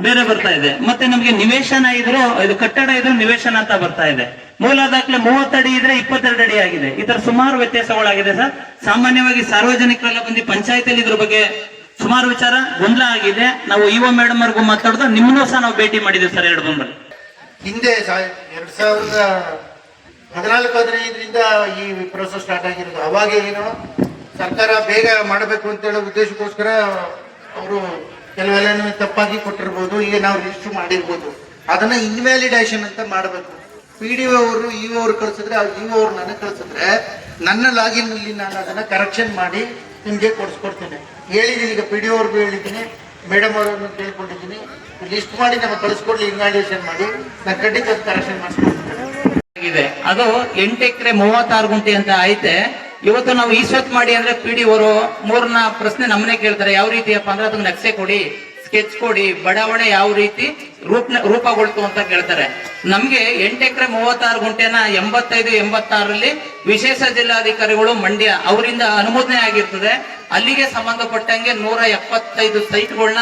ಬೇರೆ ಬರ್ತಾ ಇದೆ. ಮತ್ತೆ ನಮ್ಗೆ ನಿವೇಶನ ಇದ್ರು ಇದು ಕಟ್ಟಡ ಇದ್ರು ನಿವೇಶನ ಅಂತ ಬರ್ತಾ ಇದೆ. ಮೂಲ ದಾಖಲೆ 30 ಅಡಿ ಇದ್ರೆ 22 ಅಡಿ ಆಗಿದೆ. ಈ ತರ ಸುಮಾರು ವ್ಯತ್ಯಾಸಗಳಾಗಿದೆ ಸರ್. ಸಾಮಾನ್ಯವಾಗಿ ಸಾರ್ವಜನಿಕರೆಲ್ಲ ಬಂದು ಪಂಚಾಯತಿಯಲ್ಲಿ ಇದ್ರ ಬಗ್ಗೆ ಸುಮಾರು ವಿಚಾರ ಗೊಂದಲ ಆಗಿದೆ. ನಾವು EO ಮೇಡಮ್ ಅವ್ರಿಗೂ ಮಾತಾಡಿದ ನಿಮ್ಮನ್ನೂ ಸಹ ನಾವು ಭೇಟಿ ಮಾಡಿದ್ವಿ ಸರ್ 2 ಬಂದಲ್ಲಿ. ಹಿಂದೆ 2014-15ರಿಂದ ಈ ಪ್ರೋಸೆಸ್ ಸ್ಟಾರ್ಟ್ ಆಗಿರೋದು. ಅವಾಗ ಏನು ಸರ್ಕಾರ ಬೇಗ ಮಾಡಬೇಕು ಅಂತ ಹೇಳೋ ಉದ್ದೇಶಕ್ಕೋಸ್ಕರ ಅವರು ಕೆಲವೆಲ್ಲ ತಪ್ಪಾಗಿ ಕೊಟ್ಟಿರ್ಬೋದು. ಈಗ ನಾವು ರಿಜಿಸ್ಟರ್ ಮಾಡಿರ್ಬೋದು. ಅದನ್ನ ಇನ್ವ್ಯಾಲಿಡೇಷನ್ ಅಂತ ಮಾಡಬೇಕು. PDO ಅವರು EO ಅವ್ರು ಕಳ್ಸಿದ್ರೆ EO ಅವ್ರು ನನಗೆ ಕಳ್ಸಿದ್ರೆ ನನ್ನ ಲಾಗಿನ್ ಅಲ್ಲಿ ನಾನು ಅದನ್ನ ಕರೆಕ್ಷನ್ ಮಾಡಿ ನಿಮ್ಗೆ ಕೊಡ್ಸ್ಕೊಡ್ತೇನೆ. ಹೇಳಿದ್ದೀನಿ, ಈಗ PDO ಅವ್ರಿಗೂ ಹೇಳಿದ್ದೀನಿ, ಮೇಡಮ್ ಅವ್ರನ್ನು ಕೇಳ್ಕೊಂಡಿದ್ದೀನಿ, ಲಿಸ್ಟ್ ಮಾಡಿ ನಮಗೆ ಕಳಿಸ್ಕೊಡ್ಲಿ, ಇನ್ವ್ಯಾಲಿಡೇಷನ್ ಮಾಡಿ ನಾನು ಖಂಡಿತ ಕರೆಕ್ಷನ್ ಮಾಡಿಸ್ಕೊಡ್ತೇನೆ. ಅದು 8 ಎಕರೆ 36 ಗುಂಟೆ ಅಂತ ಐತೆ. ಇವತ್ತು ನಾವು ಈ ಸ್ವತ್ ಮಾಡಿ ಅಂದ್ರೆ PDO ಅವರು 3 ಪ್ರಶ್ನೆ ನಮ್ಮನೆ ಕೇಳ್ತಾರೆ. ಯಾವ ರೀತಿಯಪ್ಪ ಅಂದ್ರೆ ಅದಕ್ಕೆ ನಕ್ಷೆ ಕೊಡಿ, ಸ್ಕೆಚ್ ಕೊಡಿ, ಬಡಾವಣೆ ಯಾವ ರೀತಿ ರೂಪಗೊಳ್ತು ಅಂತ ಕೇಳ್ತಾರೆ. ನಮ್ಗೆ 8 ಎಕರೆ 36 ಗುಂಟೆನ 85-86ರಲ್ಲಿ ವಿಶೇಷ ಜಿಲ್ಲಾಧಿಕಾರಿಗಳು ಮಂಡ್ಯ ಅವರಿಂದ ಅನುಮೋದನೆ ಆಗಿರ್ತದೆ. ಅಲ್ಲಿಗೆ ಸಂಬಂಧಪಟ್ಟಂಗೆ 175 ಸೈಟ್ಗಳನ್ನ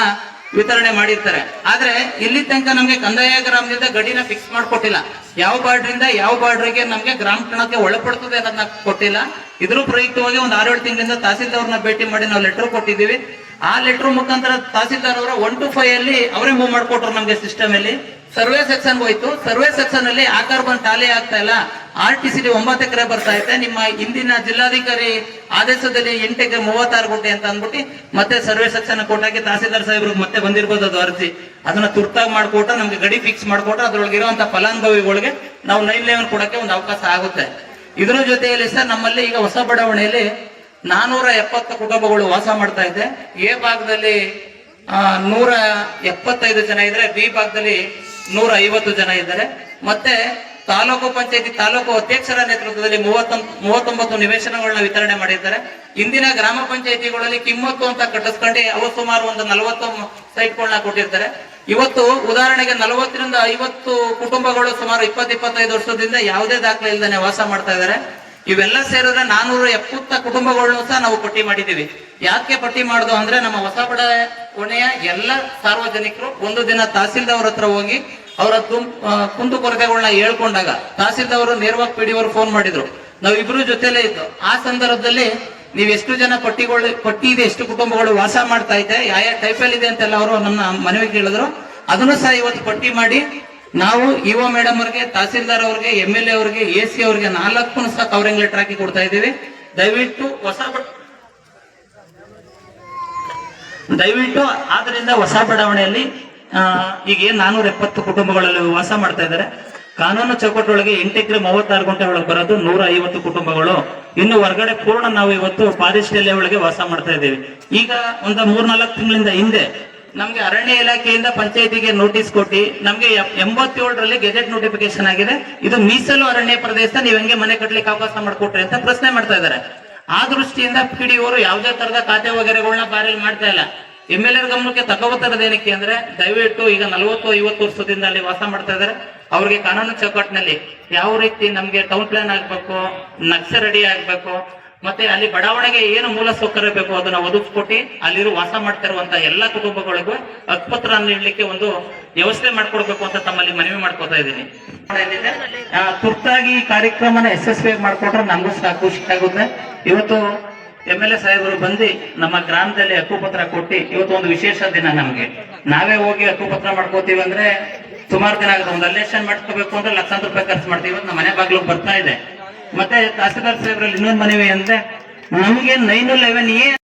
ವಿತರಣೆ ಮಾಡಿರ್ತಾರೆ. ಆದ್ರೆ ಇಲ್ಲಿ ತನಕ ನಮ್ಗೆ ಕಂದಾಯ ಗ್ರಾಮದಿಂದ ಗಡಿನ ಫಿಕ್ಸ್ ಮಾಡ್ಕೊಟ್ಟಿಲ್ಲ. ಯಾವ ಬಾರ್ಡ್ರಿಂದ ಯಾವ ಬಾರ್ಡ್ರಿಗೆ ನಮ್ಗೆ ಗ್ರಾಮ ಕಣಕ್ಕೆ ಒಳಪಡ್ತದೆ ಅನ್ನೋದನ್ನ ಕೊಟ್ಟಿಲ್ಲ. ಇದ್ರ ಪ್ರಯುಕ್ತವಾಗಿ ಒಂದು 6-7 ತಿಂಗಳಿಂದ ತಹಸೀಲ್ದಾರ್ನ ಭೇಟಿ ಮಾಡಿ ನಾವು ಲೆಟರ್ ಕೊಟ್ಟಿದ್ದೀವಿ. ಆ ಲೆಟರ್ ಮುಖಾಂತರ ತಹಸೀಲ್ದಾರ್ ಅವರ 1 to 5 ಅಲ್ಲಿ ಅವರೇ ಮೂವ್ ಮಾಡ್ಕೊಟ್ರು ನಮ್ಗೆ ಸಿಸ್ಟಮ್ ಅಲ್ಲಿ. ಸರ್ವೆ ಸೆಕ್ಷನ್ ಹೋಯ್ತು. ಸರ್ವೆ ಸೆಕ್ಷನ್ ಅಲ್ಲಿ ಆಕಾರ ಬಂದು ಟಾಲಿ ಆಗ್ತಾ ಇಲ್ಲ. RTCD 9 ಎಕರೆ ಬರ್ತಾ ಇದೆ. ನಿಮ್ಮ ಇಂದಿನ ಜಿಲ್ಲಾಧಿಕಾರಿ ಆದೇಶದಲ್ಲಿ 8 ಎಕರೆ 36 ಗುಂಟೆ ಅಂತ ಅಂದ್ಬಿಟ್ಟು ಮತ್ತೆ ಸರ್ವೆ ಸೆಕ್ಷನ್ ಕೊಟ್ಟಾಗಿ ತಹಸೀಲ್ದಾರ್ ಸಾಹೇಬ್ರಿಗೆ ಮತ್ತೆ ಬಂದಿರ್ಬೋದು ಅದು ಅರ್ಜಿ. ಅದನ್ನ ತುರ್ತಾಗಿ ಮಾಡ್ಕೊಟ್ರೆ ನಮ್ಗೆ ಗಡಿ ಫಿಕ್ಸ್ ಮಾಡ್ಕೊಟ್ರೆ ಅದ್ರೊಳಗೆ ಇರುವಂತ ಫಲಾನುಭವಿಗಳಿಗೆ ನಾವು 911 ಕೊಡಕ್ಕೆ ಒಂದು ಅವಕಾಶ ಆಗುತ್ತೆ. ಇದ್ರ ಜೊತೆಯಲ್ಲಿ ಸರ್ ನಮ್ಮಲ್ಲಿ ಈಗ ಹೊಸ ಬಡಾವಣೆಯಲ್ಲಿ 470 ಕುಟುಂಬಗಳು ವಾಸ ಮಾಡ್ತಾ ಇದೆ. ಎ ಭಾಗದಲ್ಲಿ 175 ಜನ ಇದ್ರೆ, ಬಿ ಭಾಗದಲ್ಲಿ 150 ಜನ ಇದ್ದಾರೆ. ಮತ್ತೆ ತಾಲೂಕು ಪಂಚಾಯತಿ ತಾಲೂಕು ಅಧ್ಯಕ್ಷರ ನೇತೃತ್ವದಲ್ಲಿ 39 ನಿವೇಶನಗಳನ್ನ ವಿತರಣೆ ಮಾಡಿದ್ದಾರೆ. ಇಂದಿನ ಗ್ರಾಮ ಪಂಚಾಯತಿಗಳಲ್ಲಿ ಕಿಮ್ಮತ್ತು ಅಂತ ಕಟ್ಟಿಸ್ಕೊಂಡು ಅವು ಸುಮಾರು ಒಂದು 40 ಸೈಟ್ಗಳನ್ನ ಕೊಟ್ಟಿರ್ತಾರೆ. ಇವತ್ತು ಉದಾಹರಣೆಗೆ 40ರಿಂದ 50 ಕುಟುಂಬಗಳು ಸುಮಾರು 20-25 ವರ್ಷದಿಂದ ಯಾವುದೇ ದಾಖಲೆ ಇಲ್ಲದೆ ವಾಸ ಮಾಡ್ತಾ ಇದ್ದಾರೆ. ಇವೆಲ್ಲ ಸೇರಿದ್ರೆ 470 ಕುಟುಂಬಗಳನ್ನು ಸಹ ನಾವು ಪಟ್ಟಿ ಮಾಡಿದ್ದೀವಿ. ಯಾಕೆ ಪಟ್ಟಿ ಮಾಡುದು ಅಂದ್ರೆ ನಮ್ಮ ಹೊಸ ಬಡಾವಣೆಯ ಎಲ್ಲ ಸಾರ್ವಜನಿಕರು ಒಂದು ದಿನ ತಹಸೀಲ್ದಾರ್ ಹತ್ರ ಹೋಗಿ ಅವರ ಕುಂದು ಕೊರತೆಗಳನ್ನ ಹೇಳ್ಕೊಂಡಾಗ ತಹಸೀಲ್ದಾರ್ ನೇರವಾಗಿ PDO ಫೋನ್ ಮಾಡಿದ್ರು. ನಾವು ಇಬ್ರು ಜೊತೆಲೇ ಇದ್ದು. ಆ ಸಂದರ್ಭದಲ್ಲಿ ನೀವು ಎಷ್ಟು ಜನ ಪಟ್ಟಿ ಇದೆ, ಎಷ್ಟು ಕುಟುಂಬಗಳು ವಾಸ ಮಾಡ್ತಾ ಇದೆ, ಯಾವ ಟೈಪಲ್ಲಿ ಇದೆ ಅಂತೆಲ್ಲ ಅವರು ನಮ್ಮ ಮನವಿ ಕೇಳಿದ್ರು. ಅದನ್ನು ಸಹ ಇವತ್ತು ಪಟ್ಟಿ ಮಾಡಿ ನಾವು ಇಒ ಮೇಡಮ್ ಅವ್ರಿಗೆ, ತಹಸೀಲ್ದಾರ್ ಅವ್ರಿಗೆ, MLA ಅವ್ರಿಗೆ, AC ಅವ್ರಿಗೆ 4 ಸಹ ಕವರಿಂಗ್ ಲೆಟರ್ ಹಾಕಿ ಕೊಡ್ತಾ ಇದ್ದೀವಿ. ದಯವಿಟ್ಟು ಆದ್ರಿಂದ ಹೊಸ ಬಡಾವಣೆಯಲ್ಲಿ ಈಗ 470 ಕುಟುಂಬಗಳಲ್ಲಿ ವಾಸ ಮಾಡ್ತಾ ಇದ್ದಾರೆ. ಕಾನೂನು ಚೌಕಟ್ಟೊಳಗೆ 8 ಎಕರೆ 36 ಗುಂಟೆ ಒಳಗೆ ಬರೋದು 150 ಕುಟುಂಬಗಳು. ಇನ್ನು ಹೊರಗಡೆ ಪೂರ್ಣ ನಾವು ಇವತ್ತು ಫಾರೆಸ್ಟ್ ಏರಿಯಾ ಒಳಗೆ ವಾಸ ಮಾಡ್ತಾ ಇದ್ದೀವಿ. ಈಗ ಒಂದು 3-4 ತಿಂಗಳಿಂದ ಹಿಂದೆ ನಮ್ಗೆ ಅರಣ್ಯ ಇಲಾಖೆಯಿಂದ ಪಂಚಾಯತಿಗೆ ನೋಟಿಸ್ ಕೊಟ್ಟು ನಮ್ಗೆ 87ರಲ್ಲಿ ಗೆಜೆಟ್ ನೋಟಿಫಿಕೇಶನ್ ಆಗಿದೆ. ಇದು ಮೀಸಲು ಅರಣ್ಯ ಪ್ರದೇಶ, ನೀವ್ ಹೆಂಗೆ ಮನೆ ಕಟ್ಲಿಕ್ಕೆ ಅವಕಾಶ ಮಾಡಿಕೊಟ್ರಿ ಅಂತ ಪ್ರಶ್ನೆ ಮಾಡ್ತಾ ಇದ್ದಾರೆ. ಆ ದೃಷ್ಟಿಯಿಂದ PDO ಯಾವುದೇ ತರದ ಖಾತೆ ವಗೈರೆಗಳನ್ನ ಬಾರಿಲ್ ಮಾಡ್ತಾ ಇಲ್ಲ. MLA ಗಮನಕ್ಕೆ ತಗೋಬತ್ತರದೇನಕ್ಕೆ ಅಂದ್ರೆ ದಯವಿಟ್ಟು ಈಗ 40-50 ವರ್ಷದಿಂದ ಅಲ್ಲಿ ವಾಸ ಮಾಡ್ತಾ ಇದ್ದಾರೆ. ಅವ್ರಿಗೆ ಕಾನೂನು ಚೌಕಟ್ಟಿನಲ್ಲಿ ಯಾವ ರೀತಿ ನಮ್ಗೆ ಟೌನ್ ಪ್ಲಾನ್ ಆಗ್ಬೇಕು, ನಕ್ಷೆ ರೆಡಿ ಆಗ್ಬೇಕು, ಮತ್ತೆ ಅಲ್ಲಿ ಬಡಾವಣೆಗೆ ಏನು ಮೂಲ ಸೌಕರ್ಯ ಬೇಕು ಅದನ್ನ ಒದಗಿಸ್ಕೊಟ್ಟು ಅಲ್ಲಿರೋ ವಾಸ ಮಾಡ್ತಾ ಇರುವಂತ ಎಲ್ಲಾ ಕುಟುಂಬಗಳಿಗೂ ಹಕ್ಕುಪತ್ರ ನೀಡಲಿಕ್ಕೆ ಒಂದು ವ್ಯವಸ್ಥೆ ಮಾಡ್ಕೊಡ್ಬೇಕು ಅಂತ ತಮ್ಮಲ್ಲಿ ಮನವಿ ಮಾಡ್ಕೋತಾ ಇದ್ದೀನಿ. ತುರ್ತಾಗಿ ಈ ಕಾರ್ಯಕ್ರಮನ ಯಶಸ್ವಿಯಾಗಿ ಮಾಡ್ಕೊಟ್ರೆ ನಮಗೂ ಸಹ ಖುಷಿ ಆಗುತ್ತೆ. ಇವತ್ತು MLA ಸಾಹೇಬರು ಬಂದು ನಮ್ಮ ಗ್ರಾಮದಲ್ಲಿ ಹಕ್ಕುಪತ್ರ ಕೊಟ್ಟು ಇವತ್ತು ಒಂದು ವಿಶೇಷ ದಿನ. ನಮ್ಗೆ ನಾವೇ ಹೋಗಿ ಹಕ್ಕುಪತ್ರ ಮಾಡ್ಕೋತೀವಿ ಅಂದ್ರೆ ಸುಮಾರು ದಿನ ಆಗುತ್ತೆ. ಒಂದು ಅಲ್ಲೇಷನ್ ಮಾಡ್ಕೋಬೇಕು ಅಂದ್ರೆ ಲಕ್ಷಾಂತರ ರೂಪಾಯಿ ಖರ್ಚು ಮಾಡ್ತೀವಿ. ನಮ್ಮ ಮನೆ ಬಾಗ್ಲಿಗೆ ಬರ್ತಾ ಇದೆ. ಮತ್ತೆ ತಹಸೀಲ್ದಾರ್ ಸಾಹೇಬ್ರಲ್ಲಿ ಇನ್ನೊಂದು ಮನವಿ ಅಂದ್ರೆ ನಮ್ಗೆ 911A